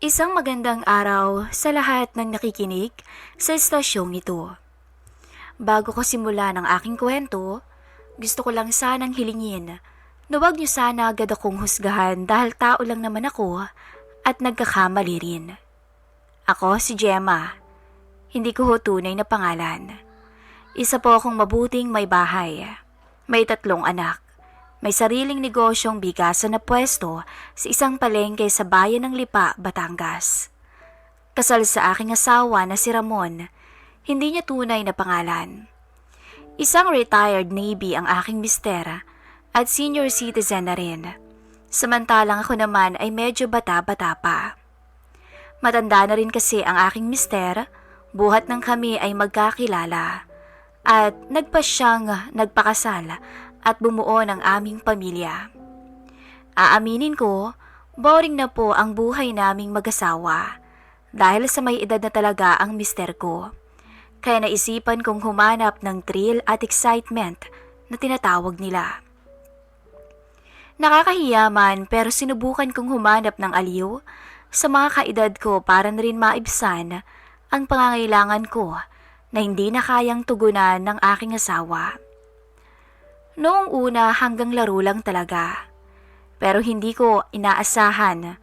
Isang magandang araw sa lahat ng nakikinig sa estasyong ito. Bago ko simula ng aking kwento, gusto ko lang sanang hilingin na huwag niyo sana agad akong husgahan dahil tao lang naman ako at nagkakamali rin. Ako si Gemma, hindi ko ho tunay na pangalan. Isa po akong mabuting may bahay, may 3 anak. May sariling negosyong bigasan na pwesto sa isang palengke sa bayan ng Lipa, Batangas. Kasal sa aking asawa na si Ramon, hindi niya tunay na pangalan. Isang retired Navy ang aking mister at senior citizen na rin. Samantalang ako naman ay medyo bata-bata pa. Matanda na rin kasi ang aking mister, buhat ng kami ay magkakilala. At nagpa siyang nagpakasal at bumuo ng aming pamilya. Aaminin ko, boring na po ang buhay naming mag-asawa dahil sa may edad na talaga ang mister ko. Kaya naisipan kong humanap ng thrill at excitement na tinatawag nila. Nakakahiya man pero sinubukan kong humanap ng aliw sa mga kaedad ko para na rin maibsan ang pangangailangan ko na hindi na kayang tugunan ng aking asawa. Noong una hanggang laro lang talaga. Pero hindi ko inaasahan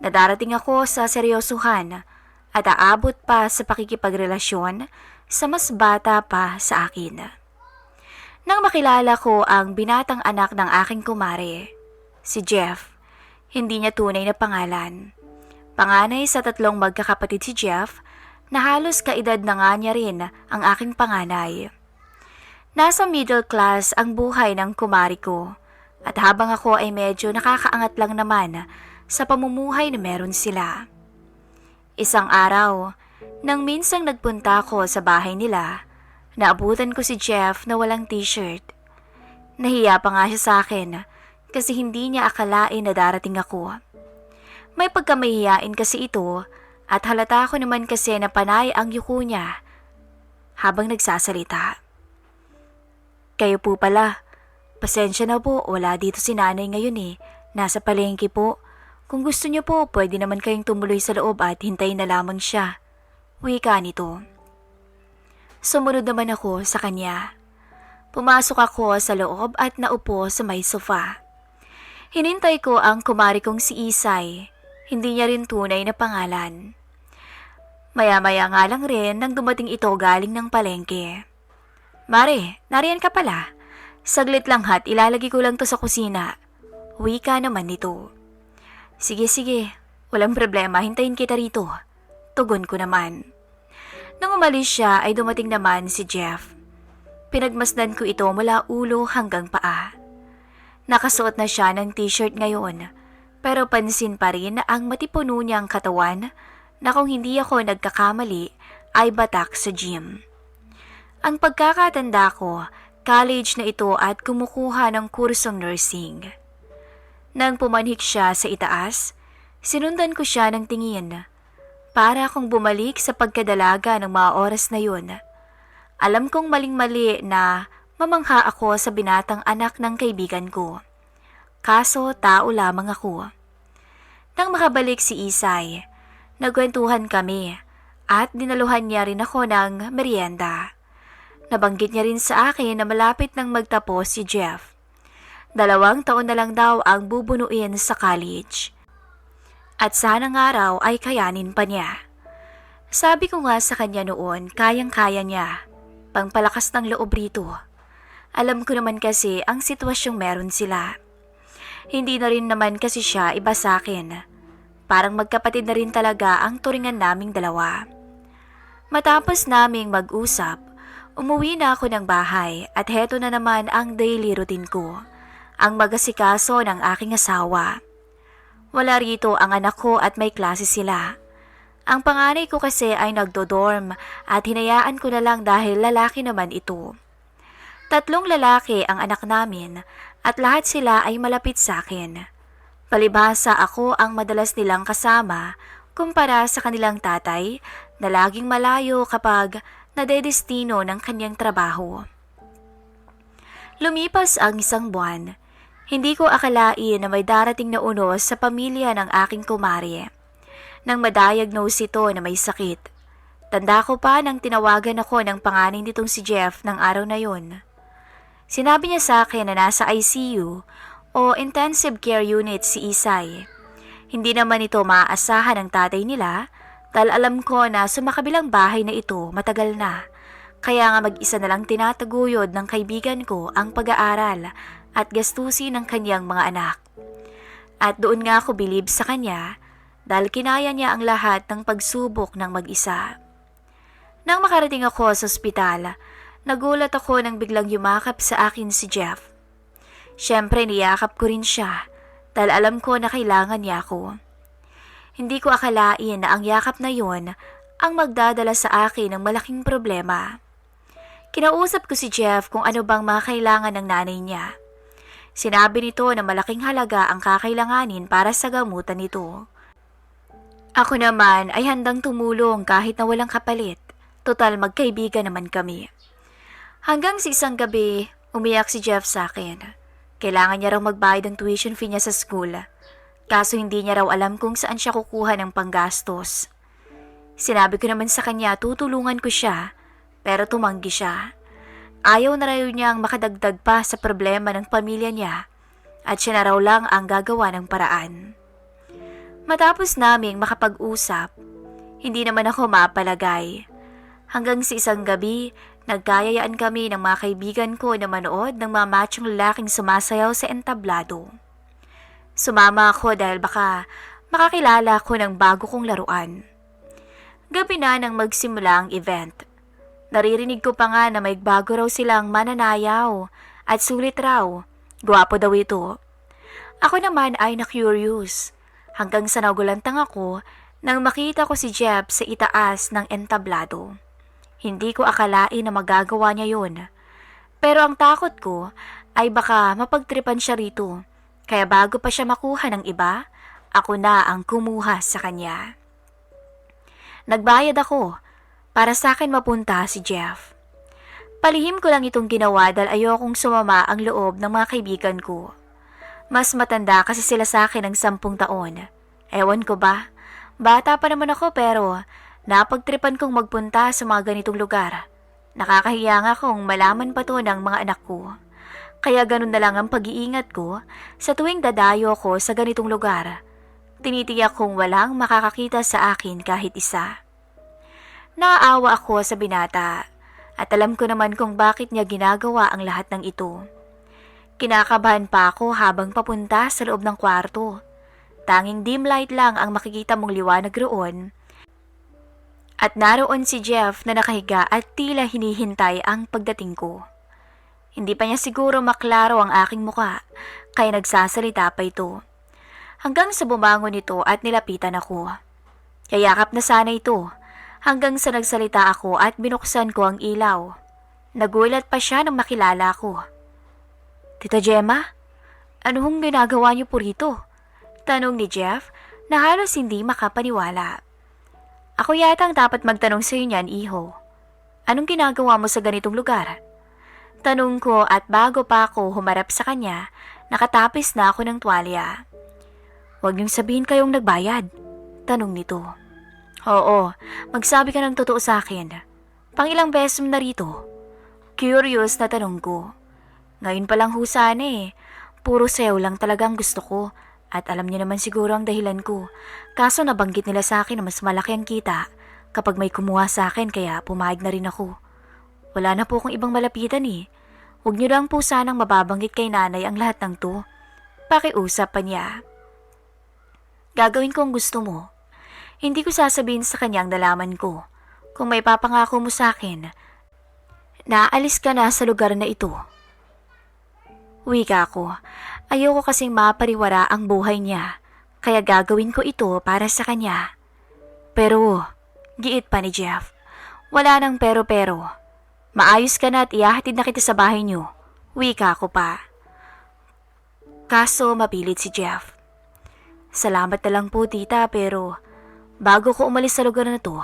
na darating ako sa seryosohan at aabot pa sa pakikipagrelasyon sa mas bata pa sa akin. Nang makilala ko ang binatang anak ng aking kumare, si Jeff, hindi niya tunay na pangalan. Panganay sa 3 magkakapatid si Jeff na halos kaedad na nga niya rin ang aking panganay. Nasa middle class ang buhay ng kumari ko at habang ako ay medyo nakakaangat lang naman sa pamumuhay na meron sila. Isang araw, nang minsang nagpunta ako sa bahay nila, naabutan ko si Jeff na walang t-shirt. Nahiya pa nga siya sa akin kasi hindi niya akalain na darating ako. May pagkamahiyain kasi ito at halata ko naman kasi na panay ang yuko niya habang nagsasalita. Kayo po pala. Pasensya na po, wala dito si nanay ngayon eh. Nasa palengke po. Kung gusto niyo po, pwede naman kayong tumuloy sa loob at hintayin na lamang siya. Wika nito. Sumunod naman ako sa kanya. Pumasok ako sa loob at naupo sa may sofa. Hinintay ko ang kumari kong si Isay. Hindi niya rin tunay na pangalan. Maya-maya nga lang rin nang dumating ito galing ng palengke. Mare, nariyan ka pala. Saglit lang hat, ilalagay ko lang to sa kusina. Wika naman nito. Sige, walang problema, hintayin kita rito. Tugon ko naman. Nang umalis siya ay dumating naman si Jeff. Pinagmasdan ko ito mula ulo hanggang paa. Nakasuot na siya ng t-shirt ngayon, pero pansin pa rin na ang matipuno niyang katawan na kung hindi ako nagkakamali ay batak sa gym. Ang pagkakatanda ko, college na ito at kumukuha ng kursong nursing. Nang pumanhik siya sa itaas, sinundan ko siya ng tingin para akong bumalik sa pagkadalaga ng mga oras na yun. Alam kong maling-mali na mamangha ako sa binatang anak ng kaibigan ko. Kaso tao lamang ako. Nang makabalik si Isay, nagkwentuhan kami at dinaluhan niya rin ako ng merienda. Nabanggit niya rin sa akin na malapit nang magtapos si Jeff. 2 taon na lang daw ang bubunuin sa college. At sana nga raw ay kayanin pa niya. Sabi ko nga sa kanya noon, kayang-kaya niya. Pangpalakas ng loob rito. Alam ko naman kasi ang sitwasyong meron sila. Hindi na rin naman kasi siya iba sa akin. Parang magkapatid na rin talaga ang turingan naming dalawa. Matapos naming mag-usap, umuwi na ako ng bahay at heto na naman ang daily routine ko, ang magasikaso ng aking asawa. Wala rito ang anak ko at may klase sila. Ang panganay ko kasi ay nagdo-dorm at hinayaan ko na lang dahil lalaki naman ito. 3 lalaki ang anak namin at lahat sila ay malapit sa akin. Palibhasa ako ang madalas nilang kasama kumpara sa kanilang tatay na laging malayo kapag nadedestino ng kanyang trabaho. Lumipas ang 1 buwan. Hindi ko akalain na may darating na unos sa pamilya ng aking kumari. nang ma-diagnose ito na may sakit. Tanda ko pa nang tinawagan ako ng panganay nitong si Jeff ng araw na yon. Sinabi niya sa akin na nasa ICU o Intensive Care Unit si Isay. Hindi naman ito maaasahan ng tatay nila dahil alam ko na sumakabilang bahay na ito matagal na. Kaya nga mag-isa na lang tinataguyod ng kaibigan ko ang pag-aaral at gastusin ng kanyang mga anak. At doon nga ako bilib sa kanya dahil kinaya niya ang lahat ng pagsubok ng mag-isa. Nang makarating ako sa ospital, nagulat ako nang biglang yumakap sa akin si Jeff. Siyempre niyakap ko rin siya dahil alam ko na kailangan niya ako. Hindi ko akalain na ang yakap na yon ang magdadala sa akin ng malaking problema. Kinausap ko si Jeff kung ano bang mga kailangan ng nanay niya. Sinabi nito na malaking halaga ang kakailanganin para sa gamutan nito. Ako naman ay handang tumulong kahit na walang kapalit. Total magkaibigan naman kami. Hanggang sa isang gabi, umiyak si Jeff sa akin. Kailangan niya raw magbayad ng tuition fee niya sa school. Kaso hindi niya raw alam kung saan siya kukuha ng panggastos. Sinabi ko naman sa kanya tutulungan ko siya, pero tumanggi siya. Ayaw na raw niyang makadagdag pa sa problema ng pamilya niya at siya na raw lang ang gagawa ng paraan. Matapos naming makapag-usap, hindi naman ako mapalagay. Hanggang sa isang gabi, nagkayayaan kami ng mga kaibigan ko na manood ng mga machong lalaking sumasayaw sa entablado. Sumama ako dahil baka makakilala ko ng bago kong laruan. Gabi na nang magsimula ang event. Naririnig ko pa nga na may bago raw silang mananayaw at sulit raw. Gwapo daw ito. Ako naman ay na-curious hanggang sa nagulantang ako nang makita ko si Jeff sa itaas ng entablado. Hindi ko akalain na magagawa niya yun. Pero ang takot ko ay baka mapagtripan siya rito. Kaya bago pa siya makuha ng iba, ako na ang kumuha sa kanya. Nagbayad ako para sa akin mapunta si Jeff. Palihim ko lang itong ginawa dahil ayokong sumama ang loob ng mga kaibigan ko. Mas matanda kasi sila sa akin ng 10 taon. Ewan ko ba? Bata pa naman ako pero napagtripan kong magpunta sa mga ganitong lugar. Nakakahiya nga kung malaman pa to ng mga anak ko. Kaya ganun na lang ang pag-iingat ko sa tuwing dadayo ko sa ganitong lugar. Tinitiyak kong walang makakakita sa akin kahit isa. Naaawa ako sa binata at alam ko naman kung bakit niya ginagawa ang lahat ng ito. Kinakabahan pa ako habang papunta sa loob ng kwarto. Tanging dim light lang ang makikita mong liwanag roon. At naroon si Jeff na nakahiga at tila hinihintay ang pagdating ko. Hindi pa niya siguro maklaro ang aking muka, kaya nagsasalita pa ito. Hanggang sa bumangon ito at nilapitan ako. Yayakap na sana ito, hanggang sa nagsalita ako at binuksan ko ang ilaw. Nagulat pa siya nang makilala ko. Tita Gemma, ano hong ginagawa niyo po rito? Tanong ni Jeff na halos hindi makapaniwala. Ako yata ang dapat magtanong sa iyo niyan, iho. Anong ginagawa mo sa ganitong lugar? Tanong ko at bago pa ako humarap sa kanya, nakatapis na ako ng tuwalya. Huwag niyong sabihin kayong nagbayad. Tanong nito. Oo, magsabi ka ng totoo sa akin. Pangilang beses mo na rito? Curious na tanong ko. Ngayon pa lang sana eh. Puro sayaw lang talagang gusto ko. At alam niyo naman siguro ang dahilan ko. Kaso nabanggit nila sa akin na mas malaki ang kita kapag may kumuha sa akin kaya pumayag na rin ako. Wala na po akong ibang malapitan eh. Huwag niyo lang po sanang mababanggit kay nanay ang lahat ng to. Pakiusap pa niya. Gagawin ko ang gusto mo. Hindi ko sasabihin sa kanyang nalaman ko. Kung may papangako mo sa akin, naalis ka na sa lugar na ito. Wika ko. Ayoko kasing mapariwara ang buhay niya, kaya gagawin ko ito para sa kanya. Pero, giit pa ni Jeff. Wala nang pero-pero. Maayos ka na at ihahatid na kita sa bahay niyo. Wika ko pa. Kaso mapilit si Jeff. Salamat na lang po tita pero bago ko umalis sa lugar na to,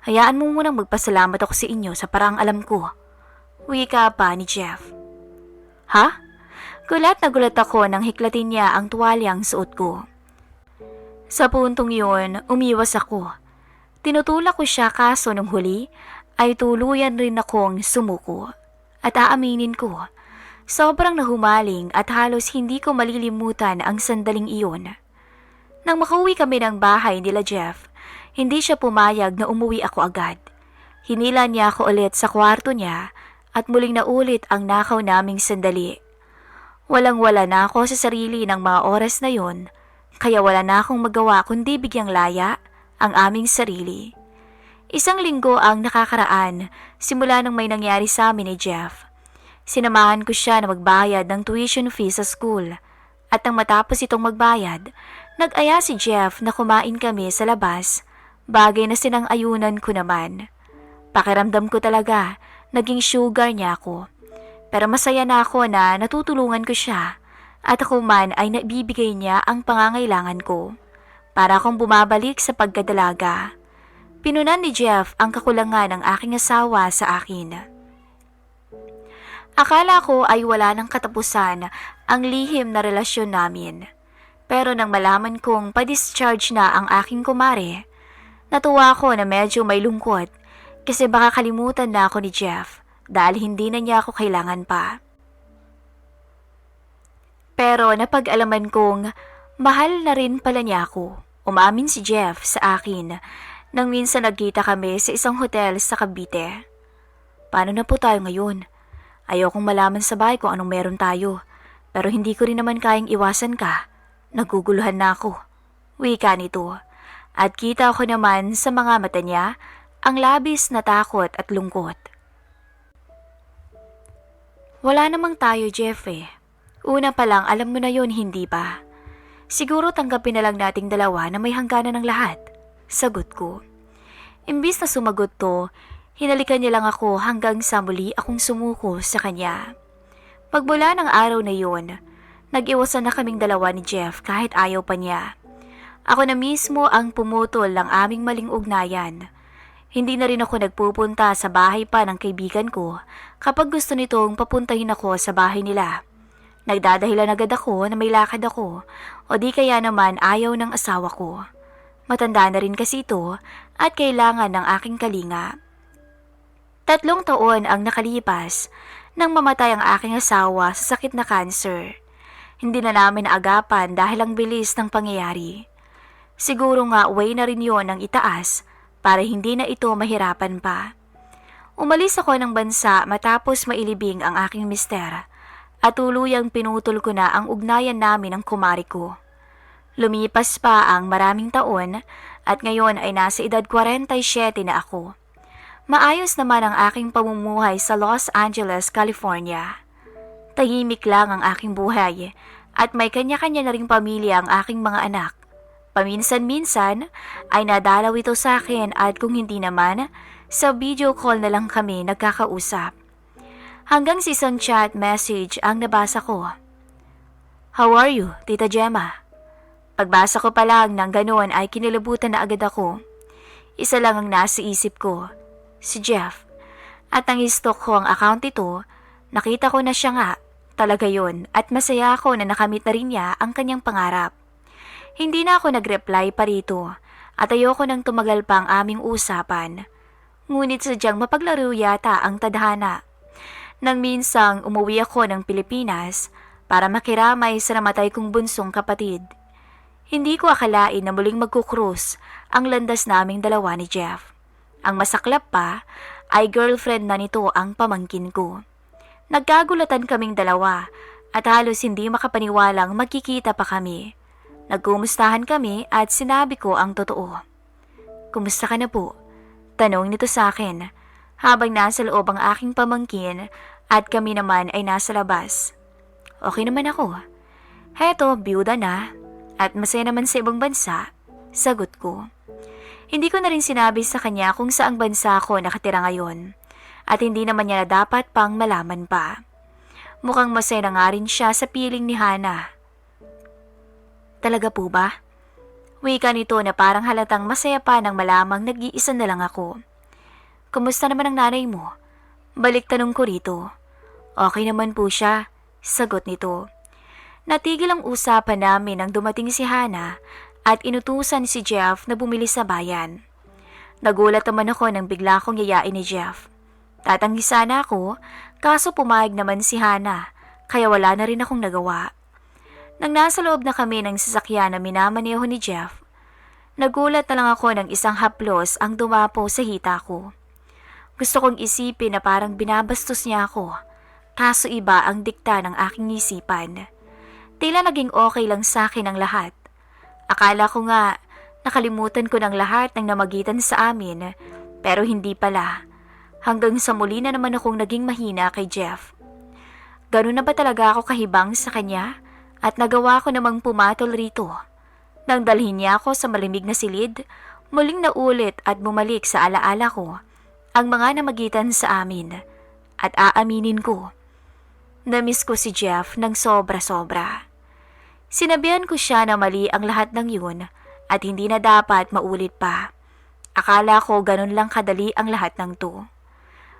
hayaan mo munang magpasalamat ako sa inyo sa paraang alam ko. Wika pa ni Jeff. Ha? Gulat na gulat ako nang hiklatin niya ang tuwalyang suot ko. Sa puntong yun, umiwas ako. Tinutulak ko siya kaso nung huli ay tuluyan rin akong sumuko. At aaminin ko, sobrang nahumaling at halos hindi ko malilimutan ang sandaling iyon. Nang makauwi kami ng bahay nila Jeff, hindi siya pumayag na umuwi ako agad. Hinila niya ako ulit sa kwarto niya at muling naulit ang nakaw naming sandali. Walang-wala na ako sa sarili ng mga oras na yon, kaya wala na akong magawa kundi bigyang laya ang aming sarili. Isang linggo ang nakakaraan simula nang may nangyari sa amin ni Jeff. Sinamahan ko siya na magbayad ng tuition fee sa school at nang matapos itong magbayad, nag-aya si Jeff na kumain kami sa labas, bagay na sinang-ayunan ko naman. Pakiramdam ko talaga, naging sugar niya ako. Pero masaya na ako na natutulungan ko siya at ako man ay nabibigay niya ang pangangailangan ko. Para akong bumabalik sa pagkadalaga. Pinunan ni Jeff ang kakulangan ng aking asawa sa akin. Akala ko ay wala ng katapusan ang lihim na relasyon namin. Pero nang malaman kong pa-discharge na ang aking kumare, natuwa ako na medyo may lungkot. Kasi baka kalimutan na ako ni Jeff dahil hindi na niya ako kailangan pa. Pero napag-alaman kong mahal na rin pala niya ako. Umamin si Jeff sa akin nang minsan nagkita kami sa isang hotel sa Cavite. Paano na po tayo ngayon? Ayokong malaman sa bahay kung anong meron tayo. Pero hindi ko rin naman kayang iwasan ka. Naguguluhan na ako. Wika nito. At kita ko naman sa mga mata niya ang labis na takot at lungkot. Wala namang tayo, Jeff eh. Una pa lang alam mo na yon, hindi ba? Siguro tanggapin na lang nating dalawa na may hangganan ng lahat. Sagot ko. Imbis na sumagot to, hinalikan niya lang ako hanggang sa muli akong sumuko sa kanya. Pagmula ng araw na yon, nag-iwasan na kaming dalawa ni Jeff kahit ayaw pa niya. Ako na mismo ang pumutol ng aming maling ugnayan. Hindi na rin ako nagpupunta sa bahay pa ng kaibigan ko kapag gusto nitong papuntahin ako sa bahay nila. Nagdadahilan agad ako na may lakad ako o di kaya naman ayaw ng asawa ko. Matanda na rin kasi ito at kailangan ng aking kalinga. 3 taon ang nakalipas nang mamatay ang aking asawa sa sakit na cancer. Hindi na namin naagapan dahil ang bilis ng pangyayari. Siguro nga way na rin yon ng itaas para hindi na ito mahirapan pa. Umalis ako ng bansa matapos mailibing ang aking mister at tuluyang pinutol ko na ang ugnayan namin ng kumari ko. Lumipas pa ang maraming taon at ngayon ay nasa edad 47 na ako. Maayos naman ang aking pamumuhay sa Los Angeles, California. Tahimik lang ang aking buhay at may kanya-kanya na ring pamilya ang aking mga anak. Paminsan-minsan ay nadalaw ito sa akin at kung hindi naman, sa video call na lang kami nagkakausap. Hanggang sa isang chat message ang nabasa ko. How are you, Tita Gemma? Pagbasa ko pa lang ng ganoon ay kinilabutan na agad ako. Isa lang ang nasa isip ko, si Jeff. At nang i-stalk ko ang account ito, nakita ko na siya nga, talaga yon at masaya ako na nakamit na rin niya ang kanyang pangarap. Hindi na ako nag-reply pa rito at ayoko nang tumagal pa ang aming usapan. Ngunit sadyang mapaglaro yata ang tadhana. Nang minsang umuwi ako ng Pilipinas para makiramay sa namatay kong bunsong kapatid. Hindi ko akalain na muling magkukrus ang landas naming dalawa ni Jeff. Ang masaklap pa ay girlfriend na nito ang pamangkin ko. Nagkagulatan kaming dalawa at halos hindi makapaniwalang magkikita pa kami. Nagkumustahan kami at sinabi ko ang totoo. Kumusta ka na po? Tanong nito sa akin habang nasa loob ang aking pamangkin at kami naman ay nasa labas. Okay naman ako. Heto, byuda na at masaya naman sa ibang bansa, sagot ko. Hindi ko na rin sinabi sa kanya kung saang bansa ako nakatira ngayon at hindi naman niya na dapat pang malaman pa. Mukhang masaya na nga rin siya sa piling ni Hana. Talaga po ba? Wika nito na parang halatang masaya pa nang malamang nag-iisa na lang ako. Kumusta naman ang nanay mo? Balik tanong ko rito. Okay naman po siya, sagot nito. Natigil ang usapan namin nang dumating si Hana at inutusan si Jeff na bumili sa bayan. Nagulat naman ako nang bigla kong yayain ni Jeff. Tatanggi sana ako, kaso pumayag naman si Hana, kaya wala na rin akong nagawa. Nang nasa loob na kami ng sasakyan na minamaneho ni Jeff, nagulat na lang ako ng isang haplos ang dumapo sa hita ko. Gusto kong isipin na parang binabastos niya ako, kaso iba ang dikta ng aking isipan. Tila naging okay lang sa akin ang lahat. Akala ko nga nakalimutan ko ng lahat ng namagitan sa amin, pero hindi pala. Hanggang sa muli na naman akong naging mahina kay Jeff. Ganun na ba talaga ako kahibang sa kanya at nagawa ko namang pumatol rito? Nang dalhin niya ako sa malimig na silid, muling naulit at bumalik sa alaala ko ang mga namagitan sa amin at aaminin ko. Namiss ko si Jeff ng sobra-sobra. Sinabihan ko siya na mali ang lahat ng yun at hindi na dapat maulit pa. Akala ko ganun lang kadali ang lahat ng to.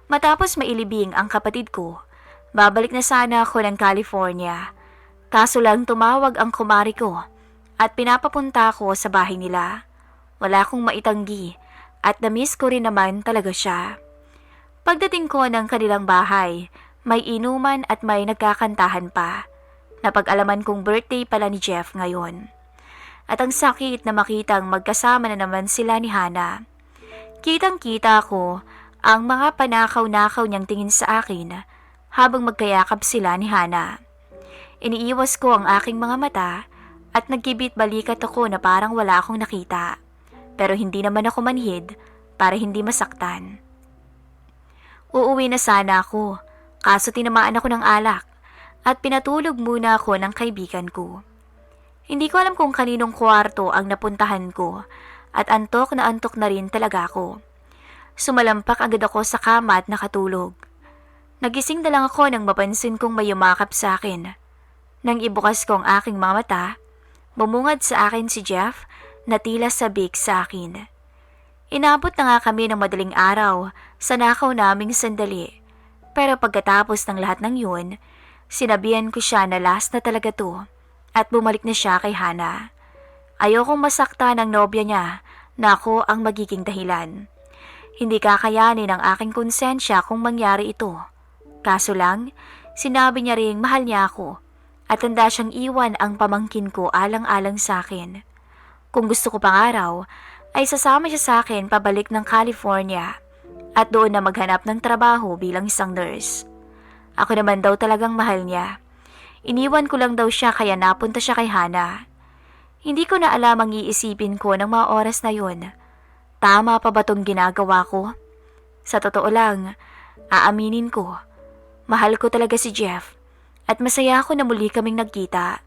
Matapos mailibing ang kapatid ko, babalik na sana ako ng California. Kaso lang tumawag ang kumari ko at pinapapunta ko sa bahay nila. Wala akong maitanggi at namiss ko rin naman talaga siya. Pagdating ko ng kanilang bahay, may inuman at may nagkakantahan pa. Napag-alaman kong birthday pala ni Jeff ngayon. At ang sakit na makitang magkasama na naman sila ni Hana. Kitang-kita ko ang mga panakaw-nakaw niyang tingin sa akin habang magkayakap sila ni Hana. Iniiwas ko ang aking mga mata at nagkibit-balikat ako na parang wala akong nakita. Pero hindi naman ako manhid para hindi masaktan. Uuwi na sana ako, kaso tinamaan ako ng alak at pinatulog muna ako ng kaibigan ko. Hindi ko alam kung kaninong kwarto ang napuntahan ko at antok na rin talaga ako. Sumalampak agad ako sa kama at nakatulog. Nagising na lang ako nang mapansin kong may yumakap sa akin. Nang ibukas ko ang aking mga mata, bumungad sa akin si Jeff na tila sabik sa akin. Inabot na nga kami ng madaling araw sa nakaw naming sandali. Pero pagkatapos ng lahat ng yun, sinabihan ko siya na last na talaga to at bumalik na siya kay Hana. Ayokong masakta ng nobya niya na ako ang magiging dahilan. Hindi kakayanin ang aking konsensya kung mangyari ito. Kaso lang, sinabi niya ring mahal niya ako at handa siyang iwan ang pamangkin ko alang-alang sa akin. Kung gusto ko pang araw, ay sasama siya sa akin pabalik ng California at doon na maghanap ng trabaho bilang isang nurse. Ako naman daw talagang mahal niya. Iniwan ko lang daw siya kaya napunta siya kay Hana. Hindi ko na alam ang iisipin ko ng mga oras na yun. Tama pa ba tong ginagawa ko? Sa totoo lang, aaminin ko, mahal ko talaga si Jeff at masaya ako na muli kaming nagkita.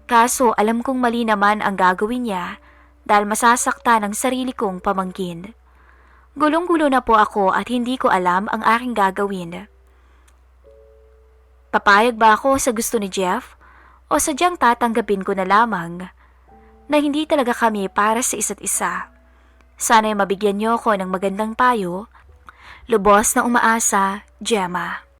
Kaso alam kong mali naman ang gagawin niya dahil masasakta ng sarili kong pamangkin. Gulong-gulo na po ako at hindi ko alam ang aking gagawin. Papayag ba ako sa gusto ni Jeff o sadyang tatanggapin ko na lamang na hindi talaga kami para sa isa't isa? Sana'y mabigyan niyo ako ng magandang payo. Lubos na umaasa, Gemma.